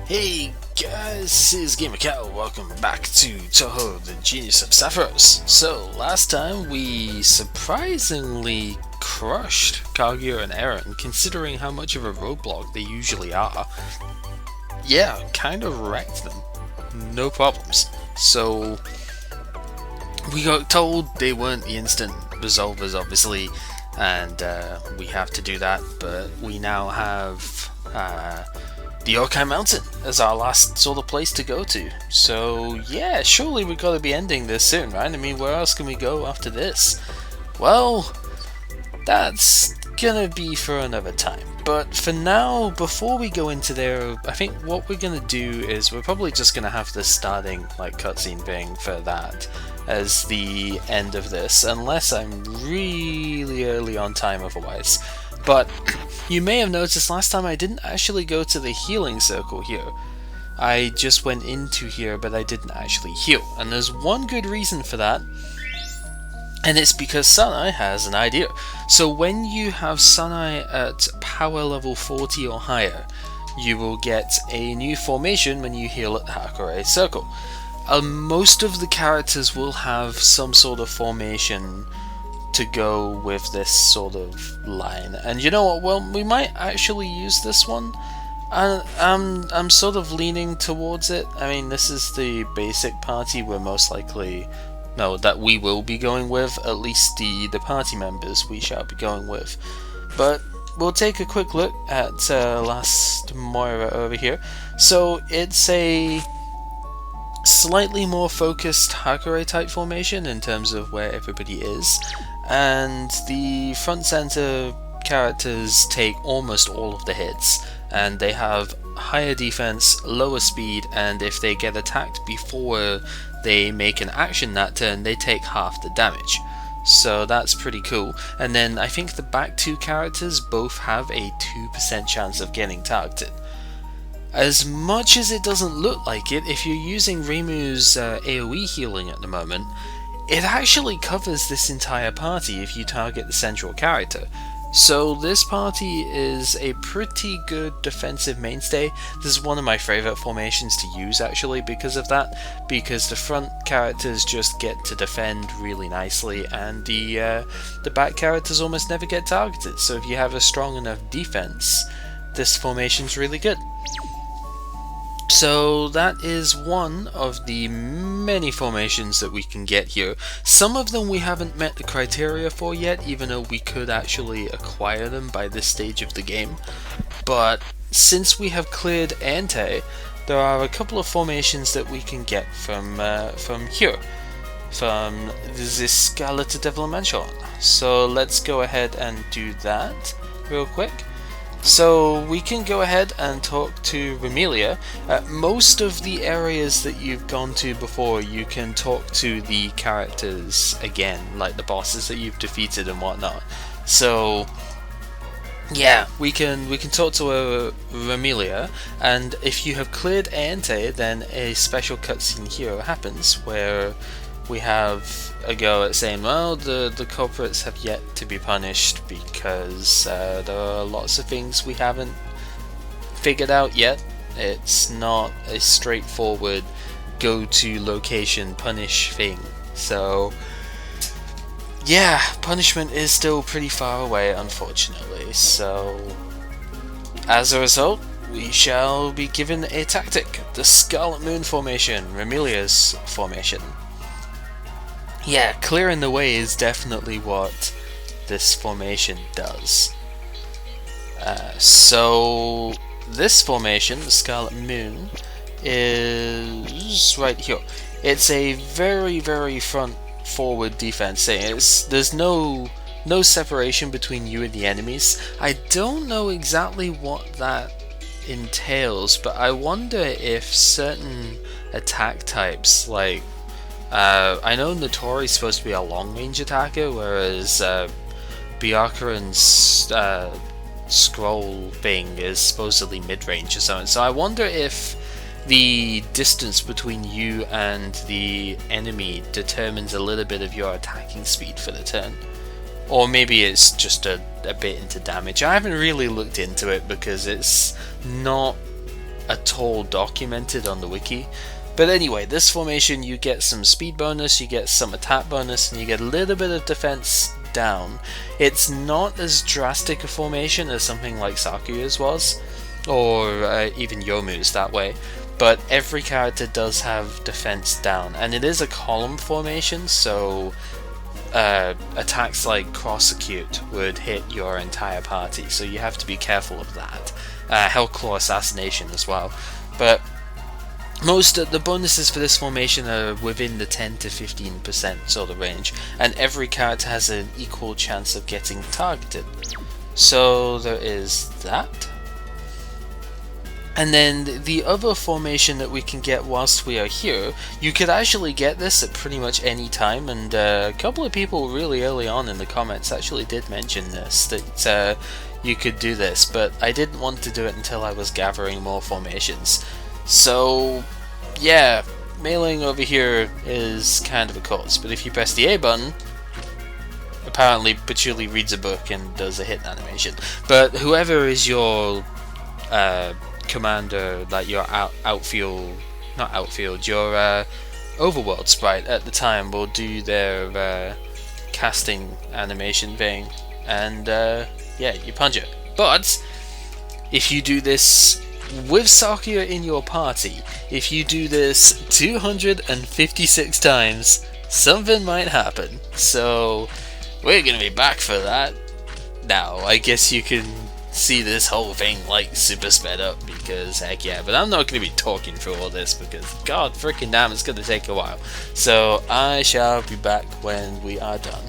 Hey guys, this is Gamer Cow. Welcome back to Touhou, the Genius of Sephiroth. So, last time we surprisingly crushed Kaguya and Eren, considering how much of a roadblock they usually are. Yeah, kind of wrecked them. No problems. So, we got told they weren't the instant resolvers, obviously, and we have to do that, but we now have the Youkai Mountain as our last sort of place to go to. So yeah, surely we've got to be ending this soon, right? I mean, where else can we go after this? Well, that's gonna be for another time. But for now, before we go into there, I think what we're gonna do is we're probably just gonna have the starting like cutscene thing for that as the end of this, unless I'm really early on time otherwise. But you may have noticed last time I didn't actually go to the healing circle here. I just went into here, but I didn't actually heal. And there's one good reason for that, and it's because Sanai has an idea. So when you have Sanai at power level 40 or higher, you will get a new formation when you heal at the Hakure circle. Most of the characters will have some sort of formation to go with this sort of line, and you know what, well, we might actually use this one. I'm sort of leaning towards it. I mean, this is the basic party we're most likely, no, that we will be going with, at least the party members we shall be going with. But we'll take a quick look at last Moira over here. So it's a slightly more focused Hakure type formation in terms of where everybody is, and the front center characters take almost all of the hits, and they have higher defense, lower speed, and if they get attacked before they make an action that turn, they take half the damage. So that's pretty cool. And then I think the back two characters both have a 2% chance of getting targeted. As much as it doesn't look like it, if you're using Reimu's AoE healing at the moment, it actually covers this entire party if you target the central character. So this party is a pretty good defensive mainstay. This is one of my favourite formations to use actually because of that, because the front characters just get to defend really nicely, and the back characters almost never get targeted. So if you have a strong enough defense, this formation's really good. So that is one of the many formations that we can get here. Some of them we haven't met the criteria for yet, even though we could actually acquire them by this stage of the game. But since we have cleared Eientei, there are a couple of formations that we can get from here, from this Scarlet Devil Mansion. So let's go ahead and do that real quick. So we can go ahead and talk to Remelia. Most of the areas that you've gone to before, you can talk to the characters again, like the bosses that you've defeated and whatnot. So yeah, we can talk to Remelia, and if you have cleared Eientei, then a special cutscene here happens where we have a go at saying, well, the culprits have yet to be punished because there are lots of things we haven't figured out yet. It's not a straightforward go to location punish thing. So yeah, punishment is still pretty far away, unfortunately. So as a result, we shall be given a tactic, the Scarlet Moon formation, Remelia's formation. Yeah, clearing the way is definitely what this formation does. So this formation, the Scarlet Moon, is right here. It's a very, very front-forward defense. There's no separation between you and the enemies. I don't know exactly what that entails, but I wonder if certain attack types, like I know Notori's supposed to be a long-range attacker, whereas Byakuran's scroll thing is supposedly mid-range or something. So I wonder if the distance between you and the enemy determines a little bit of your attacking speed for the turn. Or maybe it's just a bit into damage. I haven't really looked into it because it's not at all documented on the wiki. But anyway, this formation, you get some speed bonus, you get some attack bonus, and you get a little bit of defense down. It's not as drastic a formation as something like Sakuya's was, or even Yomu's that way, but every character does have defense down, and it is a column formation, so attacks like cross-acute would hit your entire party, so you have to be careful of that. Hellclaw Assassination as well, but most of the bonuses for this formation are within the 10 to 15% sort of range, and every character has an equal chance of getting targeted. So there is that. And then the other formation that we can get whilst we are here, you could actually get this at pretty much any time, and a couple of people really early on in the comments actually did mention this, that you could do this, but I didn't want to do it until I was gathering more formations. So yeah, Meiling over here is kind of a cause, but if you press the A button, apparently Patchouli reads a book and does a hit animation. But whoever is your commander, like your outfield, not outfield, your overworld sprite at the time will do their casting animation thing, and yeah, you punch it. But if you do this with Sakuya in your party, if you do this 256 times, something might happen. So we're gonna be back for that. Now, I guess you can see this whole thing like super sped up because heck yeah, but I'm not gonna be talking through all this because god freaking damn, it's gonna take a while. So I shall be back when we are done.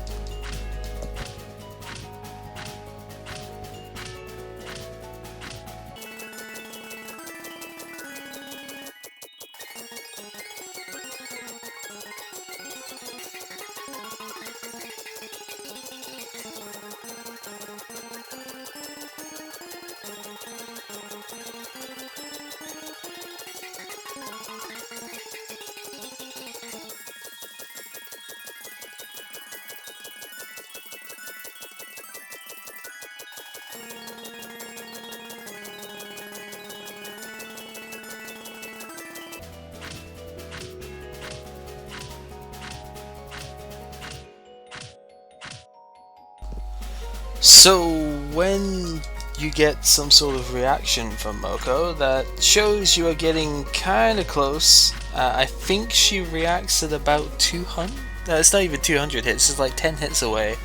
So when you get some sort of reaction from Moko that shows you are getting kinda close, I think she reacts at about 200, it's not even 200 hits, it's like 10 hits away,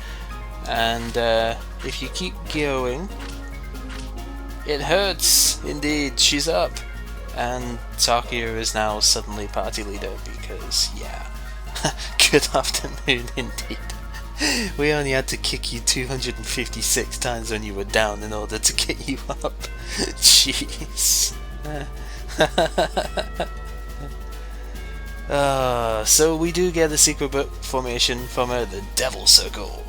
and if you keep going, it hurts indeed, she's up, and Sakuya is now suddenly party leader because yeah, good afternoon indeed. We only had to kick you 256 times when you were down in order to get you up. Jeez. So we do get a secret book formation from her, the Devil Circle.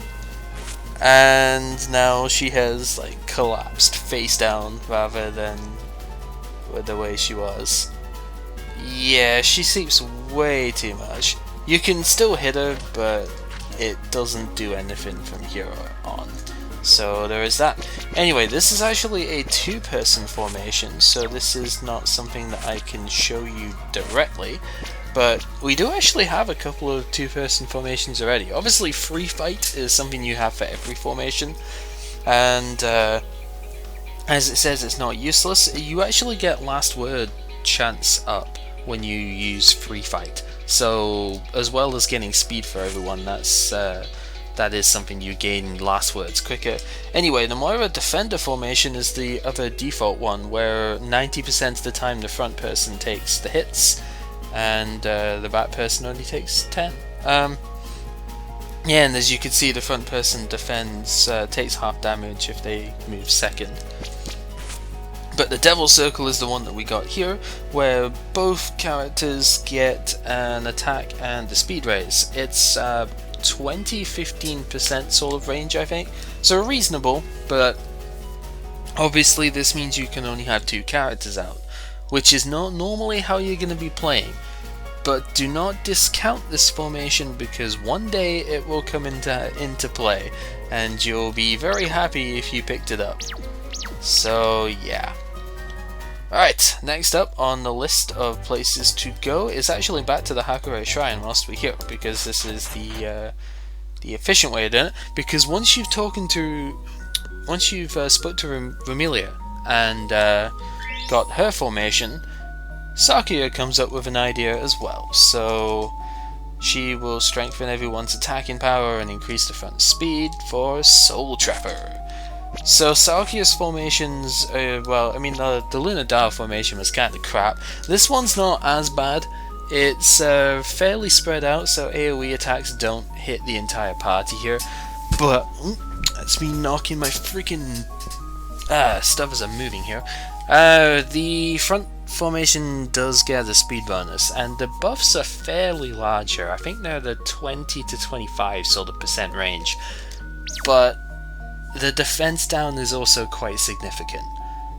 And now she has like collapsed face down rather than the way she was. Yeah, she sleeps way too much. You can still hit her, but it doesn't do anything from here on. So there is that. Anyway, this is actually a two-person formation, so this is not something that I can show you directly, but we do actually have a couple of two-person formations already. Obviously, free fight is something you have for every formation, and as it says, it's not useless. You actually get last word chance up when you use free fight. So, as well as getting speed for everyone, that is something you gain last words quicker. Anyway, the Moira Defender formation is the other default one, where 90% of the time the front person takes the hits, and the back person only takes 10. Yeah, and as you can see, the front person defends, takes half damage if they move second. But the Devil Circle is the one that we got here, where both characters get an attack and a speed raise. It's 20-15% sort of range, I think, so reasonable, but obviously this means you can only have two characters out, which is not normally how you're going to be playing. But do not discount this formation, because one day it will come into play, and you'll be very happy if you picked it up. So yeah. Alright, next up on the list of places to go is actually back to the Hakure Shrine whilst we're here, because this is the efficient way of doing it. Because once you've spoke to Romelia and got her formation, Sakuya comes up with an idea as well. So she will strengthen everyone's attacking power and increase the front speed for Soul Trapper. So Sakuya's formations, the Lunar Dial formation was kind of crap. This one's not as bad. It's fairly spread out, so AoE attacks don't hit the entire party here. But that's me knocking my freaking stuff as I'm moving here. The front formation does get a speed bonus, and the buffs are fairly large here. I think they're the 20 to 25 sort of percent range, but the defense down is also quite significant,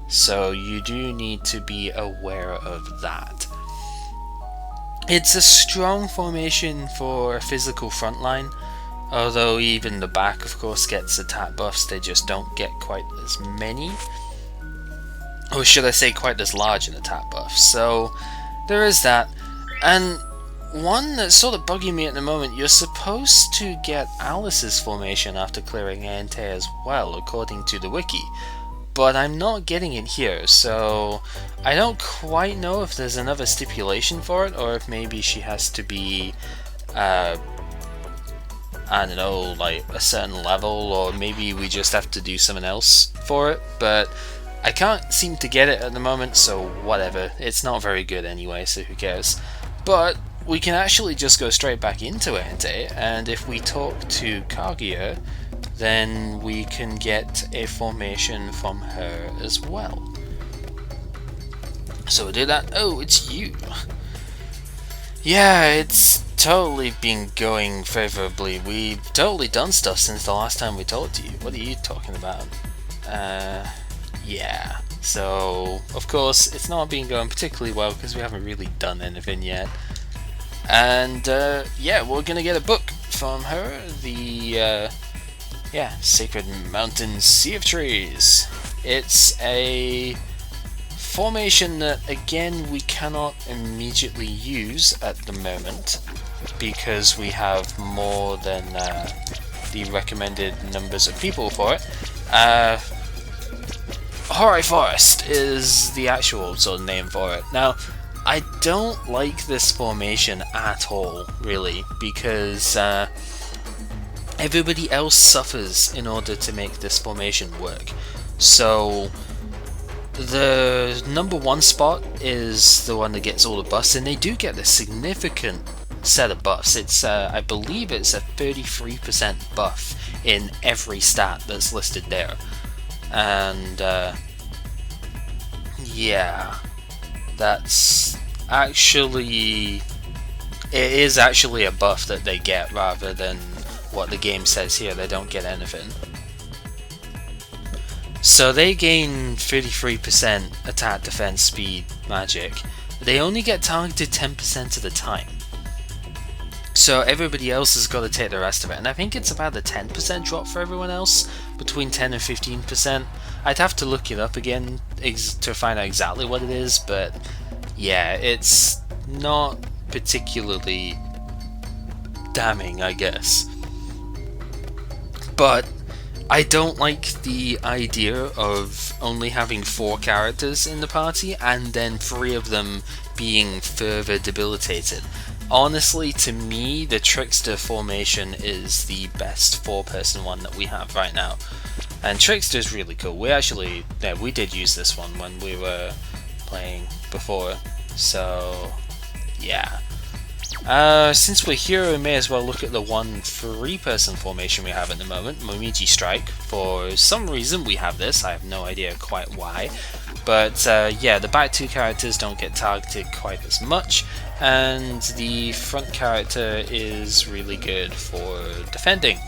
so you do need to be aware of that. It's a strong formation for a physical frontline, although even the back of course gets attack buffs, they just don't get quite as many. Or should I say quite as large an attack buff. So there is that. And one that's sort of bugging me at the moment, you're supposed to get Alice's formation after clearing Eientei as well, according to the wiki. But I'm not getting it here, so I don't quite know if there's another stipulation for it, or if maybe she has to be, I don't know, like a certain level, or maybe we just have to do something else for it, but I can't seem to get it at the moment, so whatever. It's not very good anyway, so who cares. But we can actually just go straight back into Eientei, and if we talk to Kaguya, then we can get a formation from her as well. So we'll do that. Oh, it's you. Yeah, it's totally been going favorably. We've totally done stuff since the last time we talked to you. What are you talking about? Yeah, so of course it's not been going particularly well because we haven't really done anything yet. And yeah, we're gonna get a book from her, the Sacred Mountain Sea of Trees. It's a formation that again we cannot immediately use at the moment because we have more than the recommended numbers of people for it. Horai Forest is the actual sort of name for it. Now, I don't like this formation at all, really, because everybody else suffers in order to make this formation work. So, the number one spot is the one that gets all the buffs, and they do get a significant set of buffs. It's, I believe it's a 33% buff in every stat that's listed there. And yeah, that's actually, it is actually a buff that they get rather than what the game says here. They don't get anything. So they gain 33% attack, defense, speed, magic. They only get targeted 10% of the time. So everybody else has got to take the rest of it, and I think it's about a 10% drop for everyone else, between 10 and 15%. I'd have to look it up again to find out exactly what it is, but yeah, it's not particularly damning, I guess. But I don't like the idea of only having 4 characters in the party and then 3 of them being further debilitated. Honestly, to me, the Trickster formation is the best 4-person one that we have right now. And Trickster is really cool. We did use this one when we were playing before. So, yeah. Since we're here, we may as well look at the 1 3-person formation we have at the moment, Momiji Strike. For some reason we have this, I have no idea quite why. But yeah, the back 2 characters don't get targeted quite as much, and the front character is really good for defending,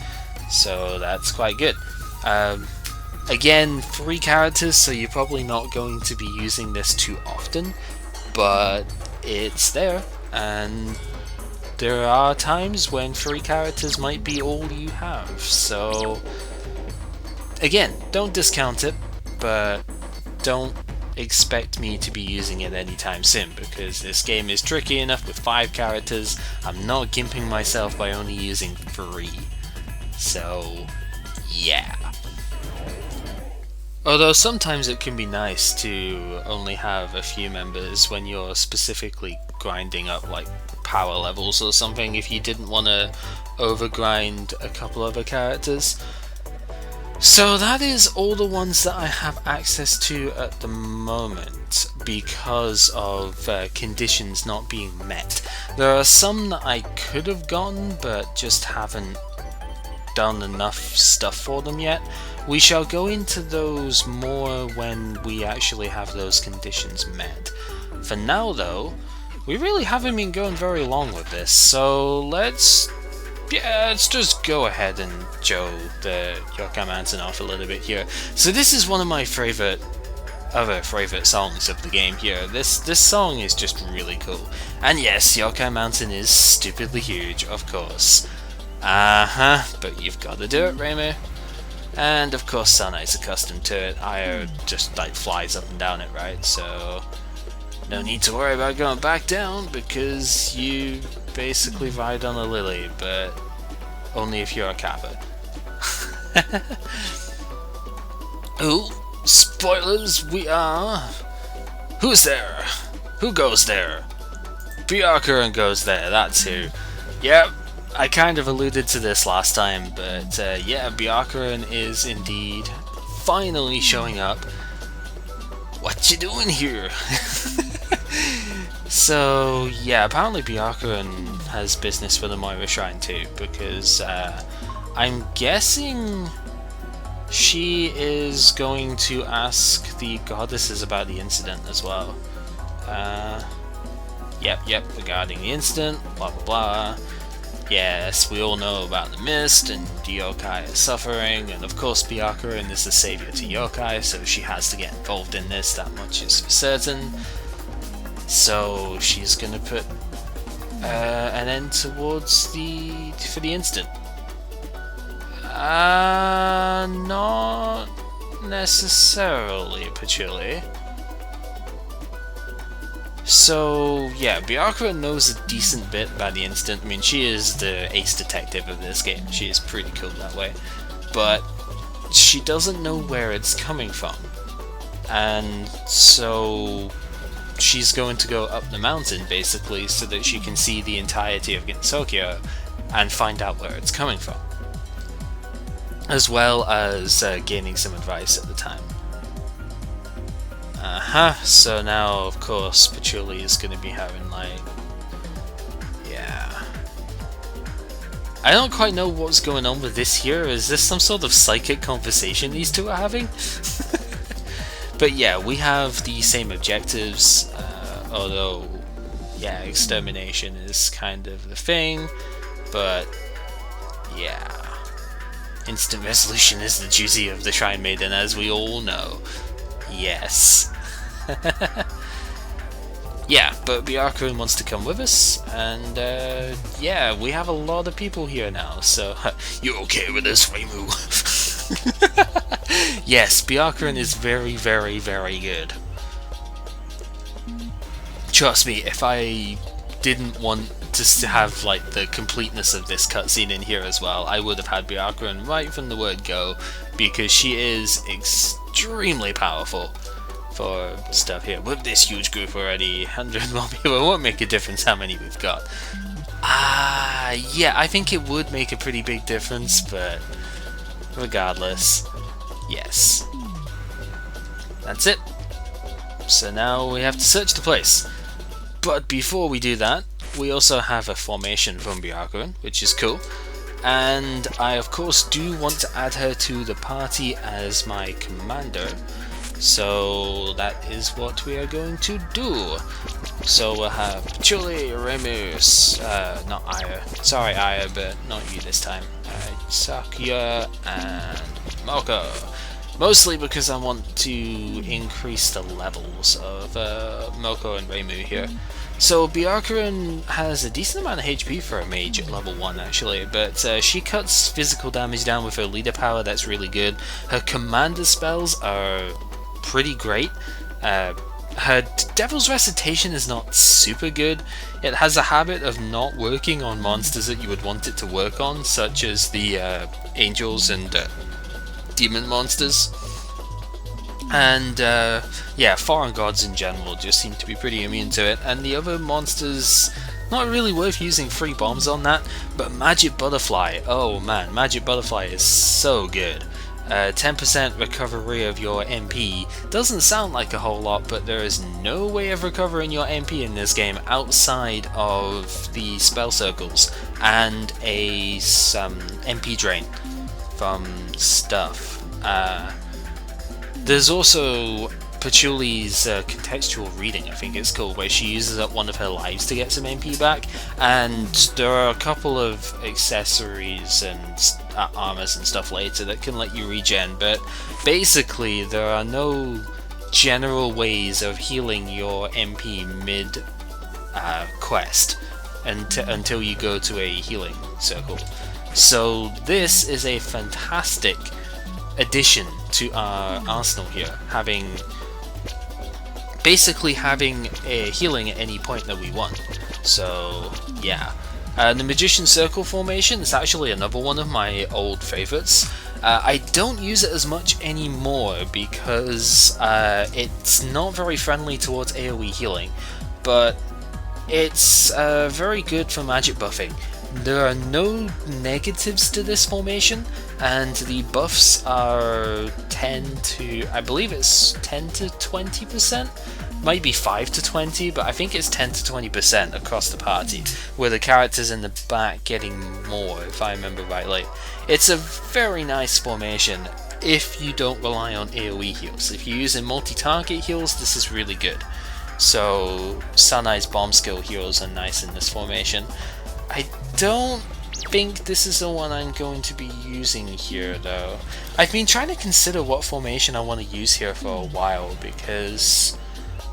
so that's quite good. Again, 3 characters, so you're probably not going to be using this too often, but it's there, and there are times when 3 characters might be all you have, so again, don't discount it, but don't expect me to be using it anytime soon, because this game is tricky enough with 5 characters. I'm not gimping myself by only using 3. So, yeah. Although sometimes it can be nice to only have a few members when you're specifically grinding up like power levels or something, if you didn't want to overgrind a couple other characters. So that is all the ones that I have access to at the moment because of conditions not being met. There are some that I could have gotten but just haven't done enough stuff for them yet. We shall go into those more when we actually have those conditions met. For now though, we really haven't been going very long with this, so let's just go ahead and show the Youkai Mountain off a little bit here. So this is one of my other favourite songs of the game here. This song is just really cool. And yes, Youkai Mountain is stupidly huge, of course. But you've got to do it, Reimu. And of course Sanai's accustomed to it. Io just like flies up and down it, right? So no need to worry about going back down because you basically ride on a lily, but only if you're a kappa. Ooh, spoilers, we are... Who's there? Who goes there? Byakuran goes there, that's who. Yep, I kind of alluded to this last time, but yeah, Byakuran is indeed finally showing up. What you doing here? So yeah, apparently Byakuran has business for the Moira Shrine too, because I'm guessing she is going to ask the goddesses about the incident as well. Yep, regarding the incident, blah blah blah. Yes, we all know about the mist, and the yokai is suffering, and of course Byakuran is the savior to yokai, so she has to get involved in this, that much is for certain. So she's gonna put an end towards for the incident. Not necessarily, Patchouli. So yeah, Byakuran knows a decent bit about the incident. I mean, she is the ace detective of this game. She is pretty cool that way. But she doesn't know where it's coming from. And so she's going to go up the mountain, basically, so that she can see the entirety of Gensokyo and find out where it's coming from. As well as gaining some advice at the time. So now, of course, Patchouli is going to be having, like... Yeah. I don't quite know what's going on with this here. Is this some sort of psychic conversation these two are having? But yeah, we have the same objectives, although, yeah, extermination is kind of the thing, but, yeah. Instant resolution is the duty of the Shrine Maiden, as we all know. Yes. Yeah, but Byakuran wants to come with us, and yeah, we have a lot of people here now, so you okay with this, Reimu? Yes, Byakuran is very, very, very good. Trust me, if I didn't want to have like the completeness of this cutscene in here as well, I would have had Byakuran right from the word go, because she is extremely powerful for stuff here. With this huge group already, 100 more people, it won't make a difference how many we've got. Yeah, I think it would make a pretty big difference, but regardless, yes. That's it. So now we have to search the place. But before we do that, we also have a formation from Byakuran, which is cool. And I of course do want to add her to the party as my commander. So that is what we are going to do. So we'll have Patchouli, Reimu, not Aya. Sorry Aya, but not you this time. Sakuya and Moko. Mostly because I want to increase the levels of Moko and Reimu here. So Byakuran has a decent amount of HP for a mage at level 1 actually, but she cuts physical damage down with her leader power, that's really good. Her commander spells are pretty great, Her Devil's Recitation is not super good. It has a habit of not working on monsters that you would want it to work on, such as the angels and demon monsters. And yeah, foreign gods in general just seem to be pretty immune to it, and the other monsters, not really worth using free bombs on that. But Magic Butterfly, oh man, Magic Butterfly is so good. 10% recovery of your MP doesn't sound like a whole lot, but there is no way of recovering your MP in this game outside of the spell circles and some MP drain from stuff. There's also Patchouli's contextual reading, I think it's called, where she uses up one of her lives to get some MP back, and there are a couple of accessories and armors and stuff later that can let you regen, but basically there are no general ways of healing your MP mid quest until you go to a healing circle. So this is a fantastic addition to our arsenal here, basically having a healing at any point that we want. So yeah, the Magician Circle formation is actually another one of my old favorites. I don't use it as much anymore because it's not very friendly towards AoE healing, but it's very good for magic buffing. There are no negatives to this formation, and the buffs are 10 to, I believe it's 10 to 20%, might be 5 to 20, but I think it's 10 to 20% across the party, with the characters in the back getting more, if I remember rightly. It's a very nice formation if you don't rely on AoE heals. If you're using multi-target heals, this is really good. So Sanai's bomb skill heals are nice in this formation. I don't think this is the one I'm going to be using here though. I've been trying to consider what formation I want to use here for a while, because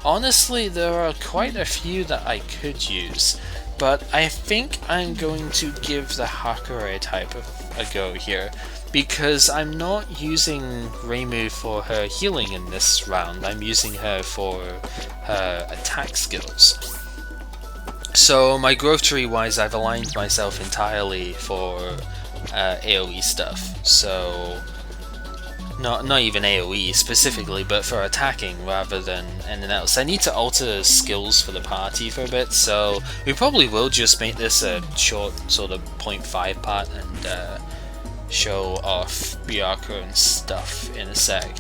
honestly there are quite a few that I could use, but I think I'm going to give the Hakure type a go here, because I'm not using Reimu for her healing in this round. I'm using her for her attack skills. So my growth tree wise, I've aligned myself entirely for AoE stuff. So not even AoE specifically, but for attacking rather than anything else. I need to alter skills for the party for a bit, so we probably will just make this a short sort of 0.5 part and show off Byakuran stuff in a sec.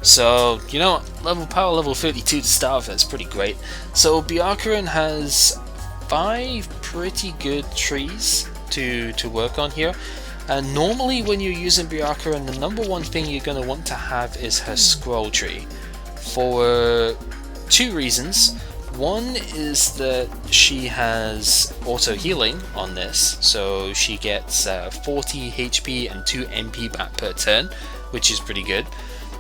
So, you know what, power level 32 to start with, that's pretty great. So Byakuran has 5 pretty good trees to work on here. And normally when you're using Byakuran, the number one thing you're going to want to have is her scroll tree, for 2 reasons. One is that she has auto healing on this, so she gets 40 HP and 2 MP back per turn, which is pretty good.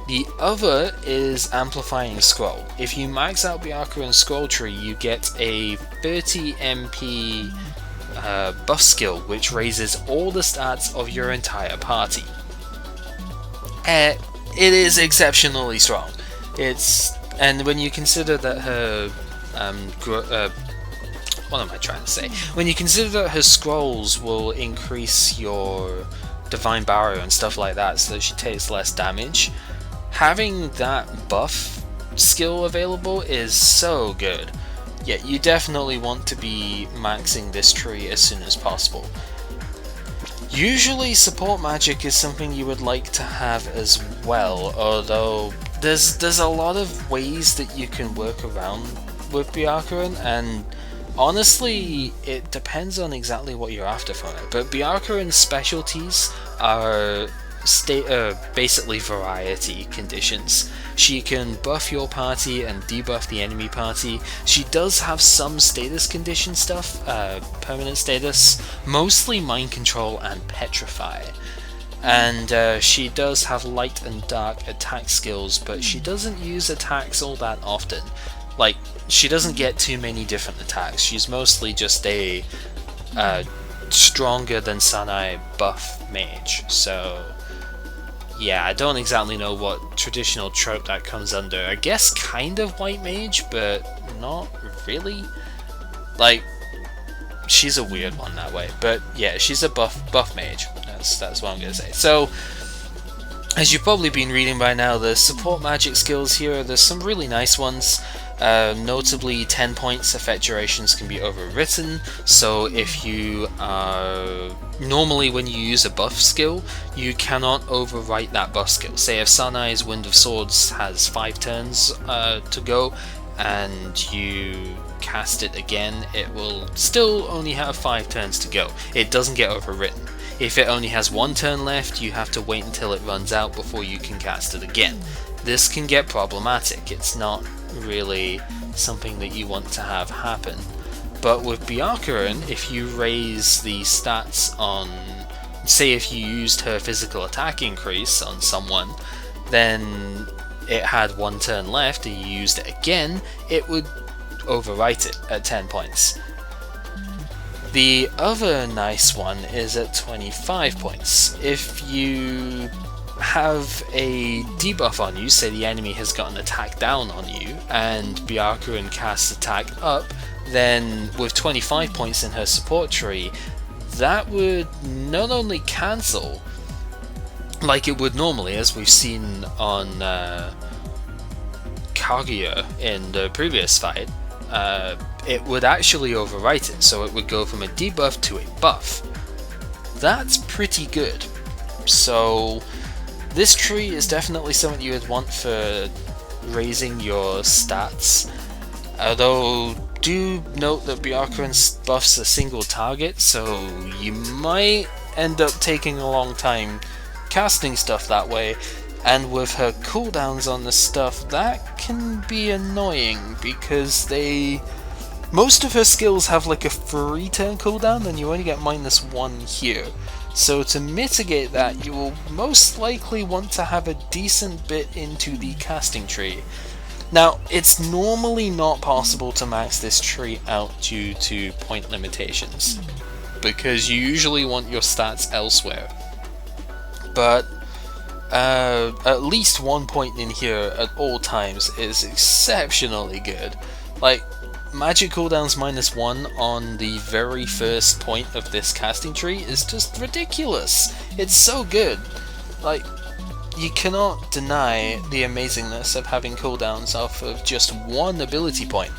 The other is amplifying scroll. If you max out Byakuran's scroll tree, you get a 30 MP buff skill, which raises all the stats of your entire party. It is exceptionally strong. And when you consider that her what am I trying to say? When you consider that her scrolls will increase your divine barrier and stuff like that, so that she takes less damage, having that buff skill available is so good. Yeah, you definitely want to be maxing this tree as soon as possible. Usually support magic is something you would like to have as well, although there's a lot of ways that you can work around with Byakuran, and honestly it depends on exactly what you're after from it. But Byakuran's specialties are basically variety conditions. She can buff your party and debuff the enemy party. She does have some status condition stuff, permanent status, mostly mind control and petrify. And she does have light and dark attack skills, but she doesn't use attacks all that often. Like, she doesn't get too many different attacks. She's mostly just a stronger than Sanai buff mage. So yeah, I don't exactly know what traditional trope that comes under. I guess kind of white mage, but not really. Like, she's a weird one that way, but yeah, she's a buff mage. That's what I'm gonna say. So, as you've probably been reading by now, the support magic skills here, there's some really nice ones. Notably, 10 points effect durations can be overwritten, so if you are... Normally when you use a buff skill, you cannot overwrite that buff skill. Say if Sanai's Wind of Swords has 5 turns to go, and you cast it again, it will still only have 5 turns to go. It doesn't get overwritten. If it only has 1 turn left, you have to wait until it runs out before you can cast it again. This can get problematic. It's not really something that you want to have happen. But with Byakuran, if you raise the stats on, say if you used her physical attack increase on someone, then it had 1 turn left and you used it again, it would overwrite it at 10 points. The other nice one is at 25 points. If you have a debuff on you, say the enemy has got an attack down on you, and Byakuran casts attack up, then with 25 points in her support tree, that would not only cancel, like it would normally, as we've seen on Kaguya in the previous fight, it would actually overwrite it, so it would go from a debuff to a buff. That's pretty good. So this tree is definitely something you would want for raising your stats, although do note that Byakuran buffs a single target, so you might end up taking a long time casting stuff that way, and with her cooldowns on the stuff, that can be annoying because most of her skills have like a 3 turn cooldown and you only get -1 here. So to mitigate that, you will most likely want to have a decent bit into the casting tree. Now, it's normally not possible to max this tree out due to point limitations, because you usually want your stats elsewhere. But at least 1 point in here at all times is exceptionally good. Like, magic cooldowns -1 on the very first point of this casting tree is just ridiculous. It's so good. Like, you cannot deny the amazingness of having cooldowns off of just 1 ability point.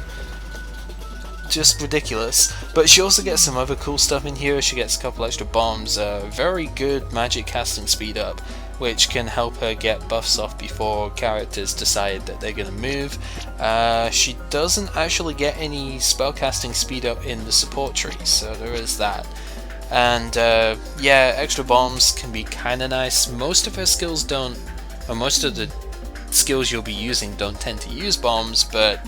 Just ridiculous. But she also gets some other cool stuff in here. She gets a couple extra bombs, very good magic casting speed up, which can help her get buffs off before characters decide that they're going to move. She doesn't actually get any spellcasting speed up in the support tree, so there is that. And yeah, extra bombs can be kind of nice. Most of her skills don't, or most of the skills you'll be using don't tend to use bombs, but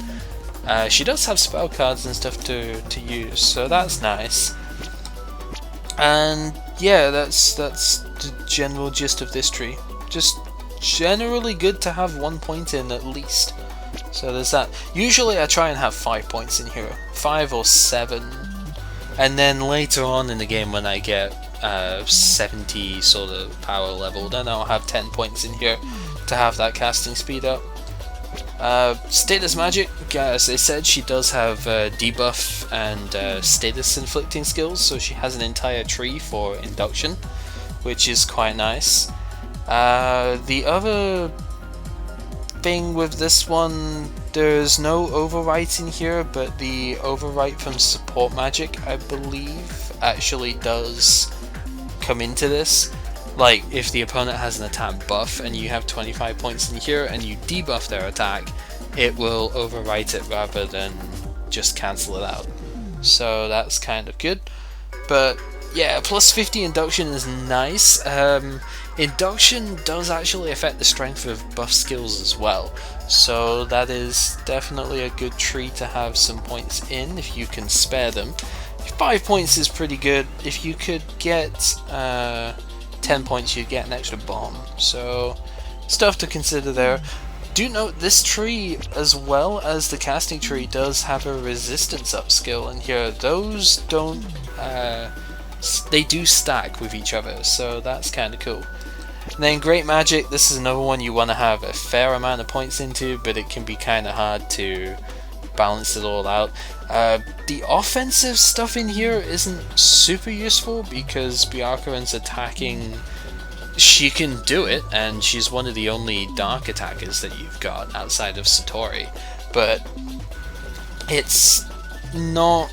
she does have spell cards and stuff to use, so that's nice. And yeah, that's the general gist of this tree. Just generally good to have 1 point in at least. So there's that. Usually I try and have 5 points in here, 5 or 7, and then later on in the game when I get 70 sort of power level, then I'll have 10 points in here to have that casting speed up. Status magic, as I said, she does have debuff and status inflicting skills, so she has an entire tree for induction, which is quite nice. The other thing with this one, there's no overwrite in here, but the overwrite from support magic, I believe, actually does come into this. Like, if the opponent has an attack buff and you have 25 points in here and you debuff their attack, it will overwrite it rather than just cancel it out. So that's kind of good. But yeah, plus 50 induction is nice. Induction does actually affect the strength of buff skills as well, so that is definitely a good tree to have some points in if you can spare them. 5 points is pretty good. If you could get 10 points, you'd get an extra bomb, so stuff to consider there. Do note this tree, as well as the casting tree, does have a resistance up skill in here. Those don't they do stack with each other, so that's kind of cool. And then Great Magic, this is another one you want to have a fair amount of points into, but it can be kind of hard to balance it all out. The offensive stuff in here isn't super useful because Byakuran's attacking, she can do it, and she's one of the only dark attackers that you've got outside of Satori, but it's not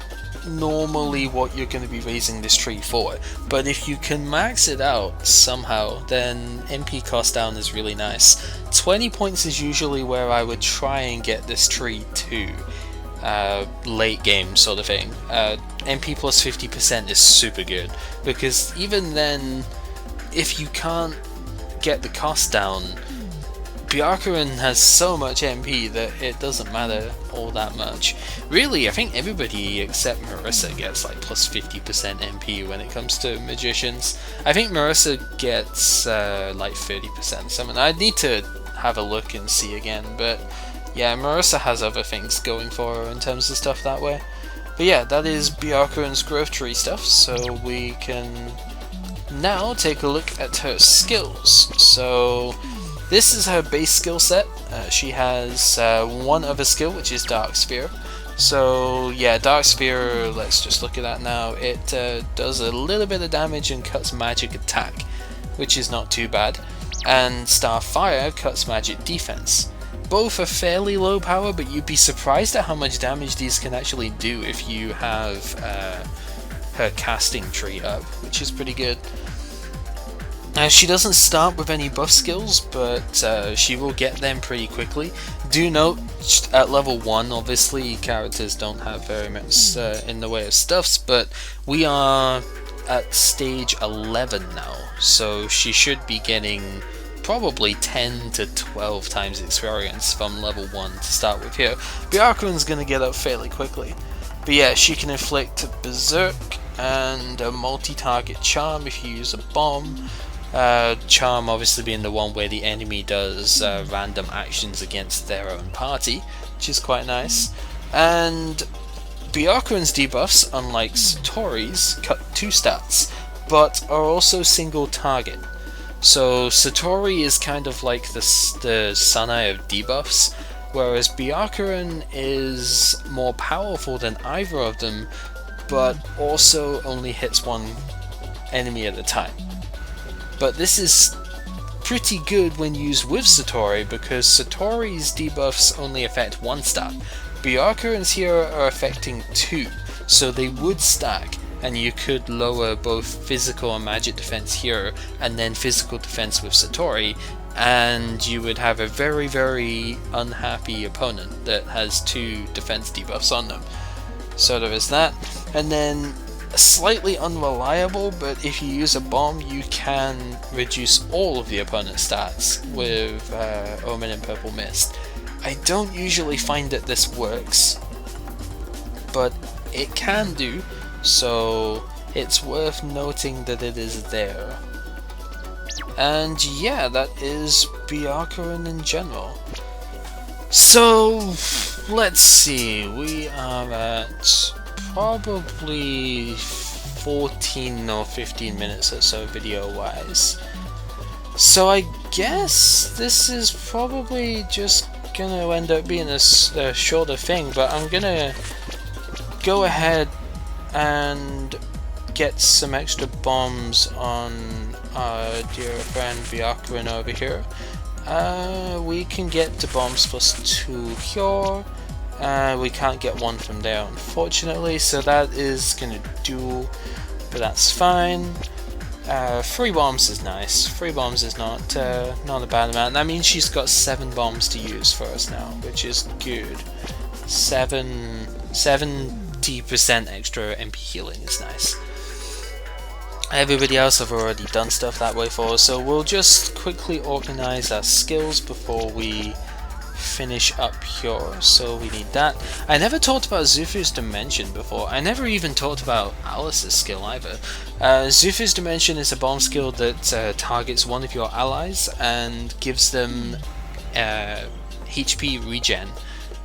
normally what you're going to be raising this tree for. But if you can max it out somehow, then MP cost down is really nice. 20 points is usually where I would try and get this tree to late game sort of thing. MP plus 50% is super good, because even then, if you can't get the cost down, Byakuran has so much MP that it doesn't matter all that much. Really, I think everybody except Marisa gets like plus 50% MP when it comes to magicians. I think Marisa gets like 30% something. I need to have a look and see again, but yeah, Marisa has other things going for her in terms of stuff that way. But yeah, that is Byakuran's growth tree stuff, so we can now take a look at her skills. So this is her base skill set. She has one other skill, which is Dark Sphere. So yeah, Dark Sphere, let's just look at that now. It does a little bit of damage and cuts magic attack, which is not too bad. And Starfire cuts magic defense. Both are fairly low power, but you'd be surprised at how much damage these can actually do if you have her casting tree up, which is pretty good. Now, she doesn't start with any buff skills, but she will get them pretty quickly. Do note, at level 1, obviously, characters don't have very much in the way of stuffs, but we are at stage 11 now, so she should be getting probably 10 to 12 times experience from level 1 to start with here. Byakuran's gonna get up fairly quickly. But yeah, she can inflict Berserk and a multi-target charm if you use a bomb. Charm obviously being the one where the enemy does random actions against their own party, which is quite nice. And Byakuran's debuffs, unlike Satori's, cut 2 stats, but are also single target. So Satori is kind of like the Sanai of debuffs, whereas Byakuran is more powerful than either of them, but also only hits one enemy at a time. But this is pretty good when used with Satori, because Satori's debuffs only affect 1 stat. Byakuran's here are affecting 2, so they would stack, and you could lower both physical and magic defense here, and then physical defense with Satori, and you would have a very, very unhappy opponent that has 2 defense debuffs on them. So there is that. And then slightly unreliable, but if you use a bomb, you can reduce all of the opponent's stats with Omen and Purple Mist. I don't usually find that this works, but it can do, so it's worth noting that it is there. And yeah, that is Byakuran in general. So let's see, we are at probably 14 or 15 minutes or so video wise. So I guess this is probably just gonna end up being a shorter thing, but I'm gonna go ahead and get some extra bombs on our dear friend Byakuran over here. We can get to bombs +2 cure. We can't get 1 from there, unfortunately, so that is gonna do, but that's fine. 3 bombs is nice. 3 bombs is not a bad amount. That means she's got 7 bombs to use for us now, which is good. 70% extra MP healing is nice. Everybody else have already done stuff that way for us, so we'll just quickly organize our skills before we finish up here. So we need that. I never talked about Zufu's Dimension before. I never even talked about Alice's skill either. Zufu's Dimension is a bomb skill that targets one of your allies and gives them HP regen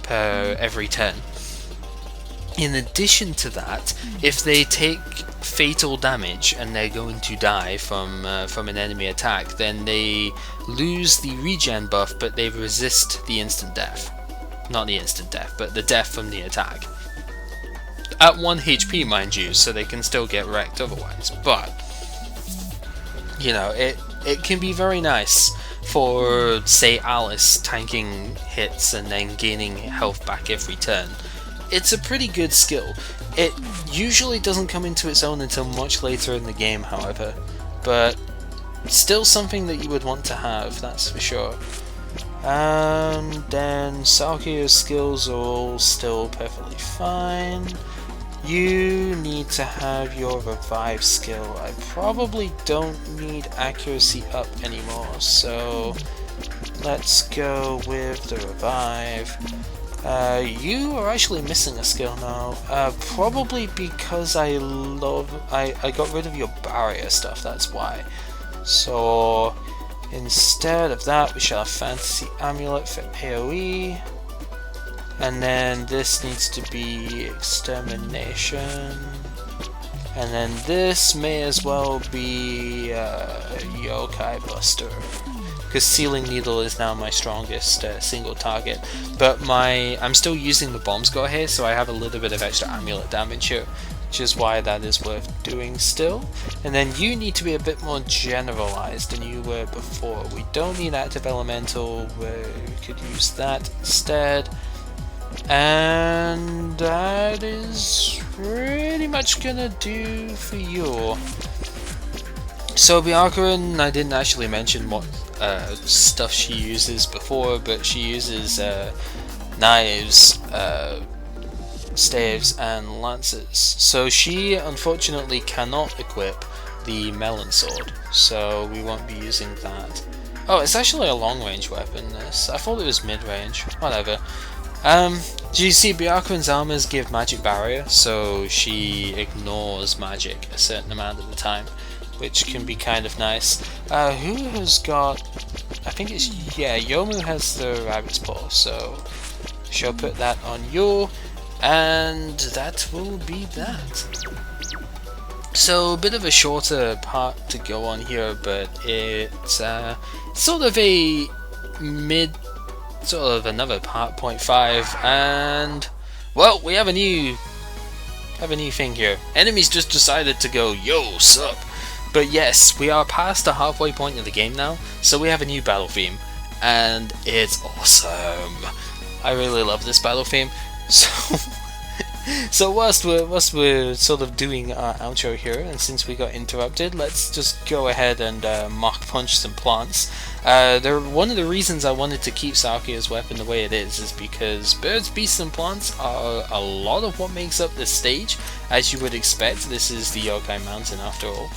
per every turn. In addition to that, if they take fatal damage and they're going to die from an enemy attack, then they lose the regen buff, but they resist the instant death. Not the instant death, but the death from the attack. At 1 HP, mind you, so they can still get wrecked otherwise. But, you know, it can be very nice for, say, Alice tanking hits and then gaining health back every turn. It's a pretty good skill. It usually doesn't come into its own until much later in the game, however, but still something that you would want to have, that's for sure. And then Sakuya's skills are all still perfectly fine. You need to have your revive skill. I probably don't need accuracy up anymore, so let's go with the revive. You are actually missing a skill now, probably because I got rid of your barrier stuff, that's why. So instead of that we shall have Fantasy Amulet for AoE, and then this needs to be Extermination, and then this may as well be Youkai Buster, because Sealing Needle is now my strongest single target, but I'm still using the Bomb Score here, so I have a little bit of extra amulet damage here, which is why that is worth doing still. And then you need to be a bit more generalized than you were before. We don't need Active Elemental, we could use that instead. And that is pretty much gonna do for you. So Byakuran, I didn't actually mention what stuff she uses before, but she uses knives, staves and lances. So she unfortunately cannot equip the melon sword, so we won't be using that. Oh, it's actually a long range weapon, this. I thought it was mid range. Whatever. Do you see Byakuran's armors give magic barrier, so she ignores magic a certain amount of the time, which can be kind of nice. Who has got... I think it's... yeah, Youmu has the rabbit's paw, so she'll put that on you, and that will be that. So a bit of a shorter part to go on here, but it's sort of a sort of another part, 0.5, and well, we have a new thing here. Enemies just decided to go, yo, sup? But yes, we are past the halfway point of the game now, so we have a new battle theme, and it's awesome. I really love this battle theme. So whilst we're sort of doing our outro here, and since we got interrupted, let's just go ahead and Mach Punch some plants. One of the reasons I wanted to keep Sakuya's weapon the way it is because birds, beasts and plants are a lot of what makes up this stage. As you would expect, this is the Youkai Mountain after all.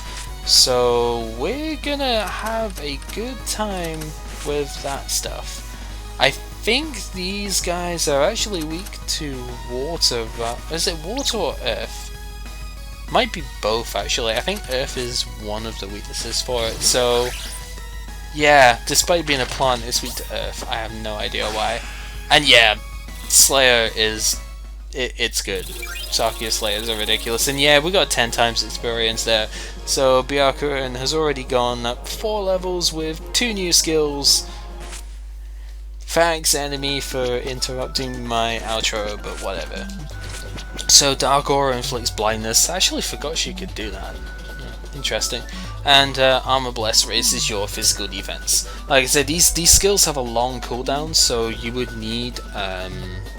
So we're gonna have a good time with that stuff. I think these guys are actually weak to water, but is it water or earth? Might be both actually. I think earth is one of the weaknesses for it, so yeah, despite being a plant, it's weak to earth. I have no idea why. And yeah, Slayer is... it's good. Sakuya Slayers are ridiculous, and yeah, we got 10 times experience there. So Byakuran has already gone up 4 levels with 2 new skills. Thanks enemy for interrupting my outro, but whatever. So Dark Aura inflicts blindness. I actually forgot she could do that. Interesting. And Armor Bless raises your physical defense. Like I said, these skills have a long cooldown, so you would need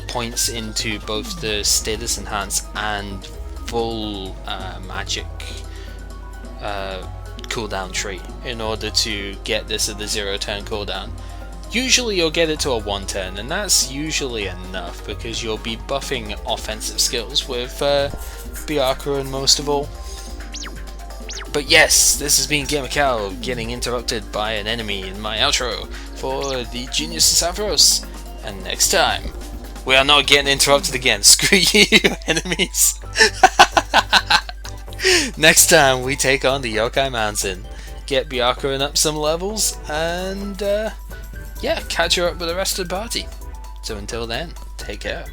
points into both the status enhance and full magic cooldown tree in order to get this at the 0 turn cooldown. Usually you'll get it to a 1 turn, and that's usually enough because you'll be buffing offensive skills with Byakuran most of all. But yes, this has been GamerCow getting interrupted by an enemy in my outro for the Genius of Savros. And next time, we are not getting interrupted again. Screw you, enemies. Next time, we take on the Youkai Mountain, get Byakuran up some levels, and yeah, catch her up with the rest of the party. So until then, take care.